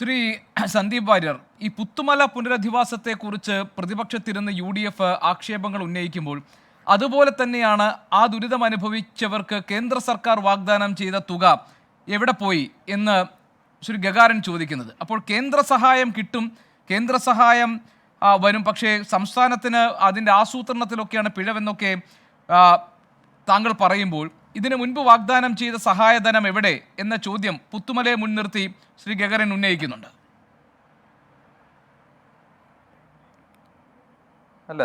ശ്രീ സന്ദീപ് വാര്യർ, ഈ പുത്തുമല പുനരധിവാസത്തെക്കുറിച്ച് പ്രതിപക്ഷത്തിരുന്ന് UDF ആക്ഷേപങ്ങൾ ഉന്നയിക്കുമ്പോൾ അതുപോലെ തന്നെയാണ് ആ ദുരിതം അനുഭവിച്ചവർക്ക് കേന്ദ്ര സർക്കാർ വാഗ്ദാനം ചെയ്ത തുക എവിടെ പോയി എന്ന് ശ്രീ ഗഗാരൻ ചോദിക്കുന്നത്. അപ്പോൾ കേന്ദ്ര സഹായം കിട്ടും, കേന്ദ്ര സഹായം വരും, പക്ഷേ സംസ്ഥാനത്തിന് അതിൻ്റെ ആസൂത്രണത്തിലൊക്കെയാണ് പിഴവെന്നൊക്കെ താങ്കൾ പറയുമ്പോൾ ഇതിനു മുൻപ് വാഗ്ദാനം ചെയ്ത സഹായധനം എവിടെ എന്ന ചോദ്യം പുത്തുമലയെ മുൻനിർത്തി ശ്രീ ഗഗരൻ ഉന്നയിക്കുന്നുണ്ട്. അല്ല,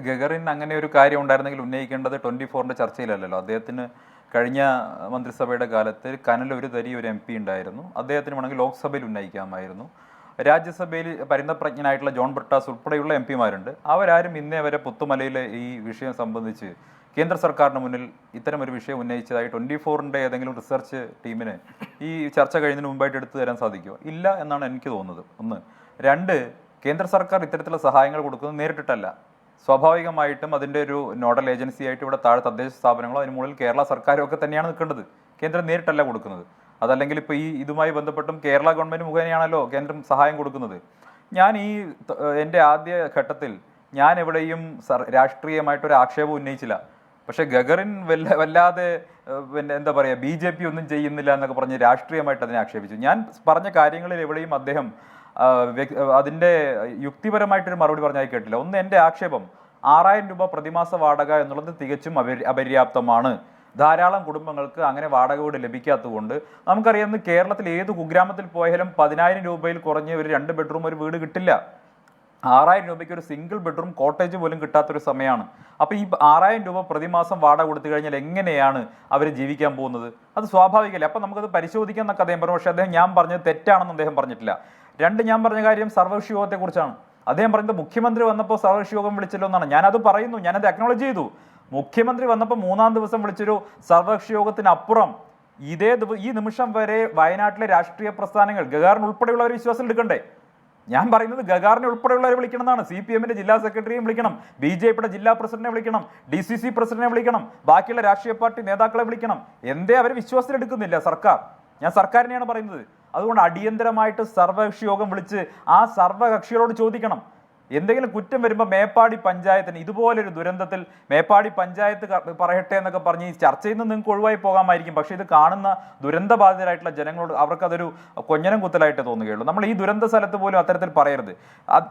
ഗഗറിൻ അങ്ങനെ ഒരു കാര്യം ഉണ്ടായിരുന്നെങ്കിൽ ഉന്നയിക്കേണ്ടത് 24-ന്റെ ചർച്ചയിലല്ലല്ലോ. അദ്ദേഹത്തിന് കഴിഞ്ഞ മന്ത്രിസഭയുടെ കാലത്ത് കനൽ ഒരു തരി ഒരു MP ഉണ്ടായിരുന്നു. അദ്ദേഹത്തിന് വേണമെങ്കിൽ ലോക്സഭയിൽ ഉന്നയിക്കാമായിരുന്നു. രാജ്യസഭയിൽ പരിണതപ്രജ്ഞനായിട്ടുള്ള ജോൺ ബ്രിട്ടാസ് ഉൾപ്പെടെയുള്ള MP മാരുണ്ട്. അവരാരും ഇന്നേ വരെ പുത്തുമലയിലെ ഈ വിഷയം സംബന്ധിച്ച് കേന്ദ്ര സർക്കാരിന് മുന്നിൽ ഇത്തരം ഒരു വിഷയം ഉന്നയിച്ചതായി 24-ന്റെ ഏതെങ്കിലും റിസർച്ച് ടീമിന് ഈ ചർച്ച കഴിയുന്നതിന് മുമ്പായിട്ട് എടുത്തു തരാൻ സാധിക്കുമോ? ഇല്ല എന്നാണ് എനിക്ക് തോന്നുന്നത്. ഒന്ന്. രണ്ട്, കേന്ദ്ര സർക്കാർ ഇത്തരത്തിലുള്ള സഹായങ്ങൾ കൊടുക്കുന്നത് നേരിട്ടിട്ടല്ല. സ്വാഭാവികമായിട്ടും അതിൻ്റെ ഒരു നോഡൽ ഏജൻസി ആയിട്ട് ഇവിടെ താഴെ തദ്ദേശ സ്ഥാപനങ്ങളോ അതിന് മുകളിൽ കേരള സർക്കാരും ഒക്കെ തന്നെയാണ് നിൽക്കേണ്ടത്. കേന്ദ്രം നേരിട്ടല്ല കൊടുക്കുന്നത്. അതല്ലെങ്കിൽ ഇപ്പോൾ ഇതുമായി ബന്ധപ്പെട്ടും കേരള ഗവൺമെൻറ് മുഖേനയാണല്ലോ കേന്ദ്രം സഹായം കൊടുക്കുന്നത്. ഞാൻ എൻ്റെ ആദ്യ ഘട്ടത്തിൽ ഞാൻ എവിടെയും രാഷ്ട്രീയമായിട്ടൊരു ആക്ഷേപം ഉന്നയിച്ചില്ല. പക്ഷേ ഗഗറിൻ വല്ലാതെ പിന്നെ എന്താ പറയുക, BJP ഒന്നും ചെയ്യുന്നില്ല എന്നൊക്കെ പറഞ്ഞ് രാഷ്ട്രീയമായിട്ട് അതിനെ ആക്ഷേപിച്ചു. ഞാൻ പറഞ്ഞ കാര്യങ്ങളിൽ എവിടെയും അദ്ദേഹം അതിൻ്റെ യുക്തിപരമായിട്ടൊരു മറുപടി പറഞ്ഞാൽ കേട്ടില്ല. ഒന്ന്, എൻ്റെ ആക്ഷേപം 6000 രൂപ പ്രതിമാസ വാടക എന്നുള്ളത് തികച്ചും അപര്യാപ്തമാണ്. ധാരാളം കുടുംബങ്ങൾക്ക് അങ്ങനെ വാടക വീട് ലഭിക്കാത്തതുകൊണ്ട് നമുക്കറിയാം, കേരളത്തിൽ ഏത് കുഗ്രാമത്തിൽ പോയാലും 10000 രൂപയിൽ കുറഞ്ഞ് ഒരു 2 ബെഡ്റൂം ഒരു വീട് കിട്ടില്ല. 6000 രൂപയ്ക്ക് ഒരു സിംഗിൾ ബെഡ്റൂം കോട്ടേജ് പോലും കിട്ടാത്തൊരു സമയമാണ്. അപ്പോൾ ഈ 6000 രൂപ പ്രതിമാസം വാടക കൊടുത്തു കഴിഞ്ഞാൽ എങ്ങനെയാണ് അവർ ജീവിക്കാൻ പോകുന്നത്? അത് സ്വാഭാവികമല്ലേ. അപ്പോൾ നമുക്കത് പരിശോധിക്കാം എന്നൊക്കെ അദ്ദേഹം പറഞ്ഞു. പക്ഷേ അദ്ദേഹം ഞാൻ പറഞ്ഞത് തെറ്റാണെന്ന് അദ്ദേഹം പറഞ്ഞിട്ടില്ല. രണ്ട്, ഞാൻ പറഞ്ഞ കാര്യം സർവകക്ഷി യോഗത്തെക്കുറിച്ചാണ്. അദ്ദേഹം പറഞ്ഞത് മുഖ്യമന്ത്രി വന്നപ്പോൾ സർവകക്ഷി യോഗം വിളിച്ചല്ലോ എന്നാണ്. ഞാനത് പറയുന്നു, ഞാനത് അക്നോളജ് ചെയ്തു. മുഖ്യമന്ത്രി വന്നപ്പോൾ 3-ാം ദിവസം വിളിച്ചൊരു സർവകക്ഷി യോഗത്തിനപ്പുറം ഈ നിമിഷം വരെ വയനാട്ടിലെ രാഷ്ട്രീയ പ്രസ്ഥാനങ്ങൾ ഗഗാറിൻ ഉൾപ്പെടെയുള്ളവർ വിശ്വാസം എടുക്കണ്ടേ? ഞാൻ പറയുന്നത് ഗഗാറിനെ ഉൾപ്പെടെയുള്ളവരെ വിളിക്കണം എന്നാണ്. CPM-ന്റെ ജില്ലാ സെക്രട്ടറിയും വിളിക്കണം, BJP-യുടെ ജില്ലാ പ്രസിഡന്റിനെ വിളിക്കണം, DCC പ്രസിഡന്റിനെ വിളിക്കണം, ബാക്കിയുള്ള രാഷ്ട്രീയ പാർട്ടി നേതാക്കളെ വിളിക്കണം. എന്തേ അവർ വിശ്വാസത്തിലെടുക്കുന്നില്ല സർക്കാർ? ഞാൻ സർക്കാരിനെയാണ് പറയുന്നത്. അതുകൊണ്ട് അടിയന്തരമായിട്ട് സർവകക്ഷി യോഗം വിളിച്ച് ആ സർവകക്ഷികളോട് ചോദിക്കണം. എന്തെങ്കിലും കുറ്റം വരുമ്പോൾ മേപ്പാടി പഞ്ചായത്തിന് ഇതുപോലൊരു ദുരന്തത്തിൽ മേപ്പാടി പഞ്ചായത്ത് പറയട്ടെ എന്നൊക്കെ പറഞ്ഞ് ഈ ചർച്ചയിൽ നിന്ന് നിങ്ങൾക്ക് ഒഴിവായി പോകാമായിരിക്കും. പക്ഷേ ഇത് കാണുന്ന ദുരന്തബാധിതരായിട്ടുള്ള ജനങ്ങളോട് അവർക്കതൊരു കൊഞ്ഞനം കുത്തലായിട്ട് തോന്നുകയുള്ളൂ. നമ്മൾ ഈ ദുരന്ത സ്ഥലത്ത് പോലും അത്തരത്തിൽ പറയരുത്.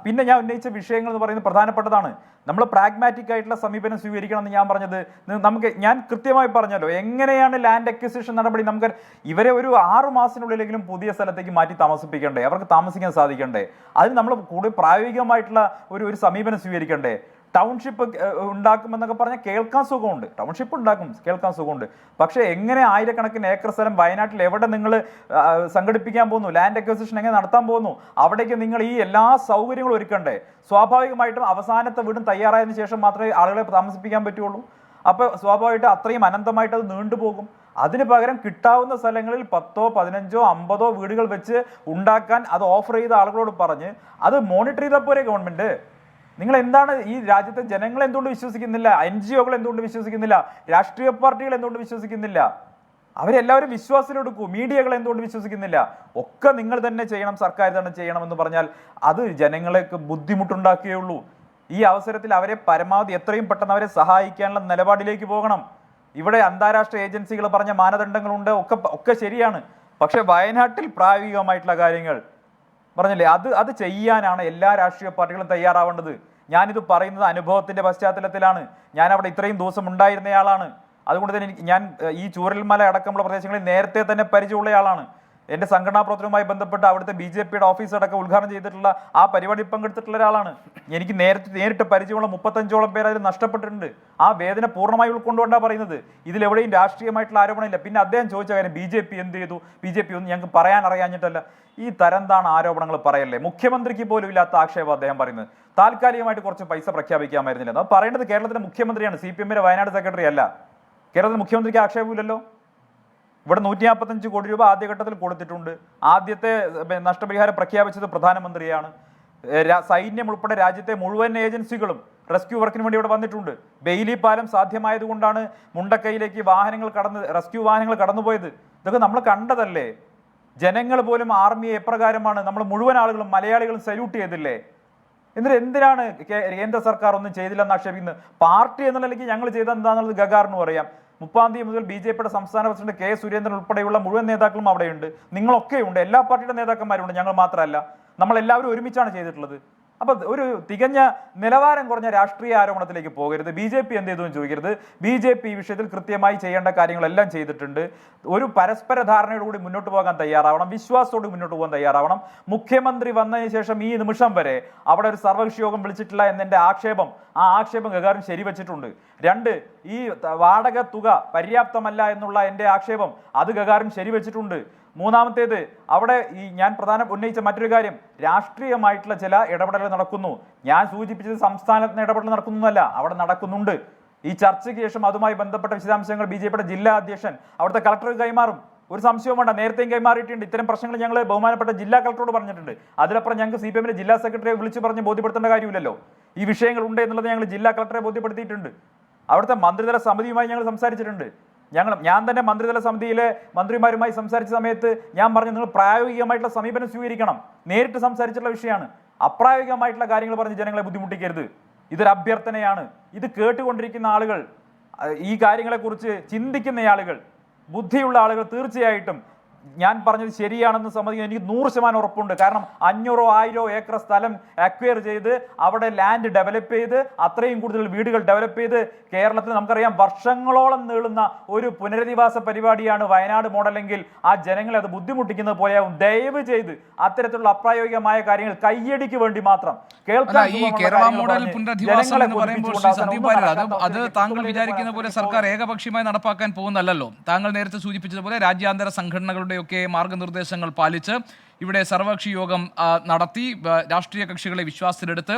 പിന്നെ ഞാൻ ഉന്നയിച്ച വിഷയങ്ങൾ എന്ന് പറയുന്നത് പ്രധാനപ്പെട്ടതാണ്. നമ്മൾ പ്രാഗ്മാറ്റിക് ആയിട്ടുള്ള സമീപനം സ്വീകരിക്കണം എന്ന് ഞാൻ പറഞ്ഞത് ഞാൻ കൃത്യമായി പറഞ്ഞല്ലോ. എങ്ങനെയാണ് ലാൻഡ് അക്വിസിഷൻ നടപടി? നമുക്ക് ഇവരെ ഒരു 6 മാസത്തിനുള്ളിലെങ്കിലും പുതിയ സ്ഥലത്തേക്ക് മാറ്റി താമസിപ്പിക്കണ്ടേ? അവർക്ക് താമസിക്കാൻ സാധിക്കണ്ടേ? അതിന് നമ്മൾ കൂടുതൽ പ്രായോഗികമായിട്ടുള്ള ഒരു സമീപനം സ്വീകരിക്കണ്ടേ? ടൗൺഷിപ്പ് ഉണ്ടാക്കുമെന്നൊക്കെ പറഞ്ഞാൽ കേൾക്കാൻ സുഖമുണ്ട്. ടൗൺഷിപ്പ് ഉണ്ടാക്കും, കേൾക്കാൻ സുഖമുണ്ട്. പക്ഷേ എങ്ങനെ ആയിരക്കണക്കിന് ഏക്കർ സ്ഥലം വയനാട്ടിൽ എവിടെ നിങ്ങൾ സംഘടിപ്പിക്കാൻ പോകുന്നു? ലാൻഡ് അക്വിസിഷൻ എങ്ങനെ നടത്താൻ പോകുന്നു? അവിടേക്ക് നിങ്ങൾ ഈ എല്ലാ സൗകര്യങ്ങളും ഒരുക്കണ്ടേ? സ്വാഭാവികമായിട്ടും അവസാനത്തെ വീടും തയ്യാറായതിനു ശേഷം മാത്രമേ ആളുകളെ താമസിപ്പിക്കാൻ പറ്റുള്ളൂ. അപ്പോൾ സ്വാഭാവികമായിട്ട് അത്രയും അനന്തമായിട്ട് അത് നീണ്ടുപോകും. അതിന് പകരം കിട്ടാവുന്ന സ്ഥലങ്ങളിൽ 10, 15, 50 വീടുകൾ വെച്ച് ഉണ്ടാക്കാൻ അത് ഓഫർ ചെയ്ത ആളുകളോട് പറഞ്ഞ് അത് മോണിറ്റർ ചെയ്താൽ പോരെ ഗവൺമെന്റ്? നിങ്ങൾ എന്താണ് ഈ രാജ്യത്തെ ജനങ്ങൾ എന്തുകൊണ്ട് വിശ്വസിക്കുന്നില്ല? NGO-കൾ എന്തുകൊണ്ട് വിശ്വസിക്കുന്നില്ല? രാഷ്ട്രീയ പാർട്ടികൾ എന്തുകൊണ്ട് വിശ്വസിക്കുന്നില്ല? അവരെല്ലാവരും വിശ്വാസത്തിലെടുക്കൂ. മീഡിയകൾ എന്തുകൊണ്ട് വിശ്വസിക്കുന്നില്ല? ഒക്കെ നിങ്ങൾ തന്നെ ചെയ്യണം, സർക്കാർ തന്നെ ചെയ്യണമെന്ന് പറഞ്ഞാൽ അത് ജനങ്ങൾക്ക് ബുദ്ധിമുട്ടുണ്ടാക്കുകയുള്ളൂ. ഈ അവസരത്തിൽ അവരെ പരമാവധി എത്രയും പെട്ടെന്ന് അവരെ സഹായിക്കാനുള്ള നിലപാടിലേക്ക് പോകണം. ഇവിടെ അന്താരാഷ്ട്ര ഏജൻസികൾ പറഞ്ഞ മാനദണ്ഡങ്ങളുണ്ട്, ഒക്കെ ശരിയാണ്. പക്ഷെ വയനാട്ടിൽ പ്രായോഗികമായിട്ടുള്ള കാര്യങ്ങൾ പറഞ്ഞില്ലേ, അത് ചെയ്യാനാണ് എല്ലാ രാഷ്ട്രീയ പാർട്ടികളും തയ്യാറാവേണ്ടത്. ഞാനിത് പറയുന്നത് അനുഭവത്തിന്റെ പശ്ചാത്തലത്തിലാണ്. ഞാൻ അവിടെ ഇത്രയും ദിവസം ഉണ്ടായിരുന്നയാളാണ്. അതുകൊണ്ട് തന്നെ ഞാൻ ഈ ചൂരൽമല അടക്കമുള്ള പ്രദേശങ്ങളിൽ നേരത്തെ തന്നെ പരിചയമുള്ളയാളാണ്. എൻ്റെ സംഘടനാ പ്രവർത്തനവുമായി ബന്ധപ്പെട്ട് അവിടുത്തെ BJP-യുടെ ഓഫീസ് അടക്കം ഉദ്ഘാടനം ചെയ്തിട്ടുള്ള ആ പരിപാടിയിൽ പങ്കെടുത്തിട്ടുള്ള ഒരാളാണ്. എനിക്ക് നേരിട്ട് പരിചയമുള്ള 35ഓളം പേര് അതിൽ നഷ്ടപ്പെട്ടിട്ടുണ്ട്. ആ വേദന പൂർണ്ണമായി ഉൾക്കൊണ്ടുകൊണ്ടാണ് പറയുന്നത്. ഇതിലെവിടെയും രാഷ്ട്രീയമായിട്ടുള്ള ആരോപണമില്ല. പിന്നെ അദ്ദേഹം ചോദിച്ച കാര്യം BJP എന്ത് ചെയ്തു, BJP ഒന്നും ഞങ്ങൾക്ക് പറയാൻ അറിയാഞ്ഞിട്ടല്ല. ഈ തരംതാണ് ആരോപണങ്ങൾ പറയല്ലേ. മുഖ്യമന്ത്രിക്ക് പോലും ഇല്ലാത്ത ആക്ഷേപം അദ്ദേഹം പറയുന്നത്. താൽക്കാലികമായിട്ട് കുറച്ച് പൈസ പ്രഖ്യാപിക്കാമായിരുന്നില്ല. അത് പറയേണ്ടത് കേരളത്തിലെ മുഖ്യമന്ത്രിയാണ്, CPM-ന്റെ വയനാട് സെക്രട്ടറി അല്ല. കേരളത്തിലെ മുഖ്യമന്ത്രിക്ക് ആക്ഷേപമില്ലല്ലോ. ഇവിടെ 155 കോടി രൂപ ആദ്യഘട്ടത്തിൽ കൊടുത്തിട്ടുണ്ട്. ആദ്യത്തെ നഷ്ടപരിഹാരം പ്രഖ്യാപിച്ചത് പ്രധാനമന്ത്രിയാണ്. സൈന്യം ഉൾപ്പെടെ രാജ്യത്തെ മുഴുവൻ ഏജൻസികളും റെസ്ക്യൂ വർക്കിന് വേണ്ടി ഇവിടെ വന്നിട്ടുണ്ട്. ബെയിലി പാലം സാധ്യമായതുകൊണ്ടാണ് മുണ്ടക്കൈയിലേക്ക് റെസ്ക്യൂ വാഹനങ്ങൾ കടന്നുപോയത്. ഇതൊക്കെ നമ്മൾ കണ്ടതല്ലേ. ജനങ്ങൾ പോലും ആർമിയെ എപ്രകാരമാണ് നമ്മൾ മുഴുവൻ ആളുകളും മലയാളികളും സല്യൂട്ട് ചെയ്തില്ലേ? എന്നിട്ട് എന്തിനാണ് കേന്ദ്ര സർക്കാർ ഒന്നും ചെയ്തില്ലെന്ന് ആക്ഷേപിക്കുന്നത്? പാർട്ടി എന്നുള്ള നിലയ്ക്ക് ഞങ്ങൾ ചെയ്ത എന്താണെന്നുള്ളത് ഗഗാറിന് പറയാം. 30-ാം തീയതി മുതൽ BJPയുടെ സംസ്ഥാന പ്രസിഡന്റ് കെ സുരേന്ദ്രൻ ഉൾപ്പെടെയുള്ള മുഴുവൻ നേതാക്കളും അവിടെയുണ്ട്. നിങ്ങളൊക്കെയുണ്ട്, എല്ലാ പാർട്ടിയുടെ നേതാക്കന്മാരുണ്ട്, ഞങ്ങൾ മാത്രമല്ല. നമ്മളെല്ലാവരും ഒരുമിച്ചാണ് ചെയ്തിട്ടുള്ളത്. അപ്പൊ ഒരു തികഞ്ഞ നിലവാരം കുറഞ്ഞ രാഷ്ട്രീയ ആരോപണത്തിലേക്ക് പോകരുത്. BJP എന്ത് ചെയ്തു എന്ന് ചോദിക്കരുത്. BJP ഈ വിഷയത്തിൽ കൃത്യമായി ചെയ്യേണ്ട കാര്യങ്ങളെല്ലാം ചെയ്തിട്ടുണ്ട്. ഒരു പരസ്പര ധാരണയോടുകൂടി മുന്നോട്ട് പോകാൻ തയ്യാറാവണം, വിശ്വാസത്തോട് മുന്നോട്ട് പോകാൻ തയ്യാറാവണം. മുഖ്യമന്ത്രി വന്നതിന് ശേഷം ഈ നിമിഷം വരെ അവിടെ ഒരു സർവകക്ഷി യോഗം വിളിച്ചിട്ടില്ല എന്നെന്റെ ആക്ഷേപം, ആ ആക്ഷേപം ഗഗാറിൻ ശരിവച്ചിട്ടുണ്ട്. 2, ഈ വാടക തുക പര്യാപ്തമല്ല എന്നുള്ള എൻ്റെ ആക്ഷേപം അത് ഗഗാറിൻ ശരിവച്ചിട്ടുണ്ട്. 3-ാമത്തേത്, അവിടെ ഈ ഞാൻ ഉന്നയിച്ച മറ്റൊരു കാര്യം, രാഷ്ട്രീയമായിട്ടുള്ള ചില ഇടപെടലുകൾ നടക്കുന്നു. ഞാൻ സൂചിപ്പിച്ചത് സംസ്ഥാനത്തിന് ഇടപെടൽ നടക്കുന്നതല്ല, അവിടെ നടക്കുന്നുണ്ട്. ഈ ചർച്ചയ്ക്ക് ശേഷം അതുമായി ബന്ധപ്പെട്ട വിശദാംശങ്ങൾ BJPയുടെ ജില്ലാ അധ്യക്ഷൻ അവിടുത്തെ കളക്ടർക്ക് കൈമാറും. ഒരു സംശയവും വേണ്ട, നേരത്തെയും കൈമാറിയിട്ടുണ്ട്. ഇത്തരം പ്രശ്നങ്ങൾ ഞങ്ങൾ ബഹുമാനപ്പെട്ട ജില്ലാ കളക്ടറോട് പറഞ്ഞിട്ടുണ്ട്. അതിലപ്പുറം ഞങ്ങൾക്ക് CPMന്റെ ജില്ലാ സെക്രട്ടറിയെ വിളിച്ച് പറഞ്ഞ് ബോധ്യപ്പെടുത്തേണ്ട കാര്യമില്ലല്ലോ. ഈ വിഷയങ്ങൾ ഉണ്ട് എന്നുള്ളത് ഞങ്ങൾ ജില്ലാ കളക്ടറെ ബോധ്യപ്പെടുത്തിയിട്ടുണ്ട്. അവിടുത്തെ മന്ത്രിതല സമിതിയുമായി ഞങ്ങൾ സംസാരിച്ചിട്ടുണ്ട്. ഞാൻ തന്നെ മന്ത്രിതല സമിതിയിലെ മന്ത്രിമാരുമായി സംസാരിച്ച സമയത്ത് ഞാൻ പറഞ്ഞു, നിങ്ങൾ പ്രായോഗികമായിട്ടുള്ള സമീപനം സ്വീകരിക്കണം. നേരിട്ട് സംസാരിച്ചിട്ടുള്ള വിഷയമാണ്. അപ്രായോഗികമായിട്ടുള്ള കാര്യങ്ങൾ പറഞ്ഞ് ജനങ്ങളെ ബുദ്ധിമുട്ടിക്കരുത്. ഇതൊരു അഭ്യർത്ഥനയാണ്. ഇത് കേട്ടുകൊണ്ടിരിക്കുന്ന ആളുകൾ, ഈ കാര്യങ്ങളെക്കുറിച്ച് ചിന്തിക്കുന്ന ആളുകൾ, ബുദ്ധിയുള്ള ആളുകൾ തീർച്ചയായിട്ടും ഞാൻ പറഞ്ഞത് ശരിയാണെന്ന് സമ്മതിക്കാൻ എനിക്ക് 100% ഉറപ്പുണ്ട്. കാരണം 500-1000 ഏക്കർ സ്ഥലം അക്വയർ ചെയ്ത് അവിടെ ലാൻഡ് ഡെവലപ്പ് ചെയ്ത് അത്രയും കൂടുതൽ വീടുകൾ ഡെവലപ്പ് ചെയ്ത് കേരളത്തിൽ നമുക്കറിയാം വർഷങ്ങളോളം നീളുന്ന ഒരു പുനരധിവാസ പരിപാടിയാണ് വയനാട് മോഡലെങ്കിൽ ആ ജനങ്ങളെ അത് ബുദ്ധിമുട്ടിക്കുന്നത് പോലെയാവും. ദയവ് ചെയ്ത് അത്തരത്തിലുള്ള അപ്രായോഗികമായ കാര്യങ്ങൾ കയ്യടിക്ക് വേണ്ടി മാത്രം അത് താങ്കൾ വിചാരിക്കുന്ന പോലെ സർക്കാർ ഏകപക്ഷീയമായി നടപ്പാക്കാൻ പോകുന്നല്ലോ. താങ്കൾ നേരത്തെ സൂചിപ്പിച്ചതുപോലെ രാജ്യാന്തര സംഘടനകളുടെ ഒക്കെ മാർഗനിർദ്ദേശങ്ങൾ പാലിച്ച് ഇവിടെ സർവകക്ഷി യോഗം നടത്തി രാഷ്ട്രീയ കക്ഷികളെ വിശ്വാസത്തിലെടുത്ത്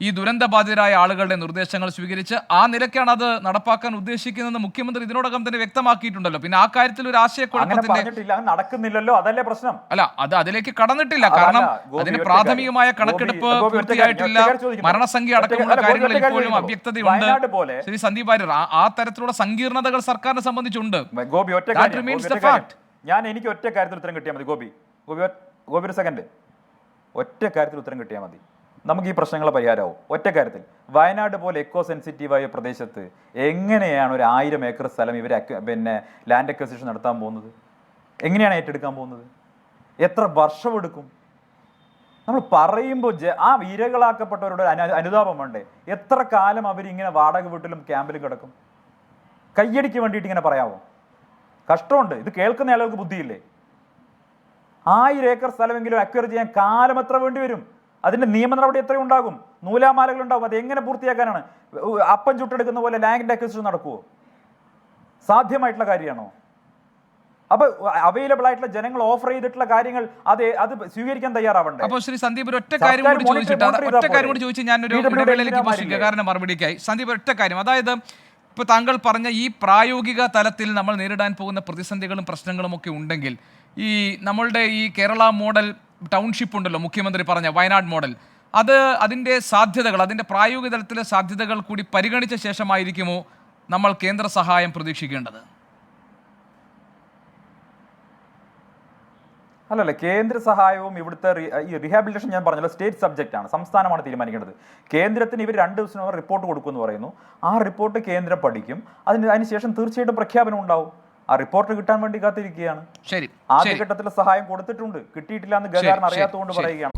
ഈ ദുരന്തബാധിതരായ ആളുകളുടെ നിർദ്ദേശങ്ങൾ സ്വീകരിച്ച് ആ നിലയ്ക്കാണ് അത് നടപ്പാക്കാൻ ഉദ്ദേശിക്കുന്നതെന്ന് മുഖ്യമന്ത്രി ഇതിനോടകം തന്നെ വ്യക്തമാക്കിയിട്ടുണ്ടല്ലോ. പിന്നെ ആ കാര്യത്തിൽ ഒരു ആശയക്കുഴപ്പത്തിന്റെ നടക്കുന്നില്ലല്ലോ, അതല്ലേ പ്രശ്നം. അല്ല, അത് അതിലേക്ക് കടന്നിട്ടില്ല. കാരണം അതിന് പ്രാഥമികമായ കണക്കെടുപ്പ് പൂർത്തിയായിട്ടില്ല. മരണസംഖ്യ അടക്കമുള്ള കാര്യങ്ങളിൽ ഇപ്പോഴും അവ്യക്തതയുണ്ട്. ശ്രീ സന്ദീപ് വാര്യർ, ആ തരത്തിലുള്ള സങ്കീർണതകൾ സർക്കാരിനെ സംബന്ധിച്ചുണ്ട്. എനിക്ക് ഒറ്റ കാര്യത്തിൽ ഉത്തരം കിട്ടിയാൽ മതി. ഗോപി ഒരു സെക്കൻഡ്, ഒറ്റ കാര്യത്തിൽ ഉത്തരം കിട്ടിയാൽ മതി, നമുക്ക് ഈ പ്രശ്നങ്ങളെ പരിഹാരമാവും. ഒറ്റ കാര്യത്തിൽ, വയനാട് പോലെ എക്കോ സെൻസിറ്റീവായ പ്രദേശത്ത് എങ്ങനെയാണ് ഒരു 1000 ഏക്കർ സ്ഥലം ഇവർ ലാൻഡ് അക്വസിഷൻ നടത്താൻ പോകുന്നത്? എങ്ങനെയാണ് ഏറ്റെടുക്കാൻ പോകുന്നത്? എത്ര വർഷമെടുക്കും? നമ്മൾ പറയുമ്പോൾ ആ ഇരകളാക്കപ്പെട്ടവരുടെ അനുതാപം വേണ്ടേ? എത്ര കാലം അവരിങ്ങനെ വാടക വീട്ടിലും ക്യാമ്പിലും കിടക്കും? കയ്യടിക്ക് വേണ്ടിയിട്ട് ഇങ്ങനെ പറയാമോ? കഷ്ടമുണ്ട്. ഇത് കേൾക്കുന്ന ആളുകൾക്ക് ബുദ്ധിയില്ലേ? 1000 ഏക്കർ സ്ഥലമെങ്കിലും അക്വയർ ചെയ്യാൻ കാലം എത്ര വേണ്ടി വരും? അതിന്റെ നിയമ നടപടി എത്രയും ഉണ്ടാകും? നൂലാമാലകൾ ഉണ്ടാവും. അത് എങ്ങനെ പൂർത്തിയാക്കാനാണ്? അപ്പം ചുട്ടെടുക്കുന്ന പോലെ ലാൻഡ് അക്വിസിഷൻ നടക്കുമോ? സാധ്യമായിട്ടുള്ള കാര്യമാണോ? അപ്പൊ അവൈലബിൾ ആയിട്ടുള്ള ജനങ്ങൾ ഓഫർ ചെയ്തിട്ടുള്ള കാര്യങ്ങൾ അത് സ്വീകരിക്കാൻ തയ്യാറാവണ്ടേ? അപ്പോൾ ശ്രീ സന്ദീപ് ഒറ്റ കാര്യം കൂടി ചോദിച്ചു ഞാനൊരു ഇടവേളയിലേക്ക് മറുപടിക്കായി. സന്ദീപ് ഒറ്റ കാര്യം, അതായത് ഇപ്പോൾ താങ്കൾ പറഞ്ഞ ഈ പ്രായോഗിക തലത്തിൽ നമ്മൾ നേരിടാൻ പോകുന്ന പ്രതിസന്ധികളും പ്രശ്നങ്ങളും ഒക്കെ ഉണ്ടെങ്കിൽ ഈ നമ്മളുടെ ഈ കേരള മോഡൽ ടൗൺഷിപ്പ് ഉണ്ടല്ലോ, മുഖ്യമന്ത്രി പറഞ്ഞ വയനാട് മോഡൽ, അതിൻ്റെ സാധ്യതകൾ, അതിൻ്റെ പ്രായോഗിക തലത്തിലെ സാധ്യതകൾ കൂടി പരിഗണിച്ച ശേഷമായിരിക്കുമോ നമ്മൾ കേന്ദ്ര സഹായം പ്രതീക്ഷിക്കേണ്ടത്? അല്ലല്ല, കേന്ദ്ര സഹായവും ഇവിടുത്തെ ഈ റീഹാബിലിറ്റേഷൻ ഞാൻ പറഞ്ഞല്ലോ സ്റ്റേറ്റ് സബ്ജക്റ്റ് ആണ്, സംസ്ഥാനമാണ് തീരുമാനിക്കേണ്ടത്. കേന്ദ്രത്തിന് ഇവർ 2 ദിവസത്തിനകം റിപ്പോർട്ട് കൊടുക്കുമെന്ന് പറയുന്നു. ആ റിപ്പോർട്ട് കേന്ദ്രം പഠിക്കും. അതിനുശേഷം തീർച്ചയായിട്ടും പ്രഖ്യാപനം ഉണ്ടാവും. ആ റിപ്പോർട്ട് കിട്ടാൻ വേണ്ടി കാത്തിരിക്കുകയാണ്. ശരി, ആദ്യഘട്ടത്തിലെ സഹായം കൊടുത്തിട്ടുണ്ട്, കിട്ടിയിട്ടില്ല എന്ന് ഗഗാറിന് അറിയാത്തതുകൊണ്ട് പറയുകയാണ്.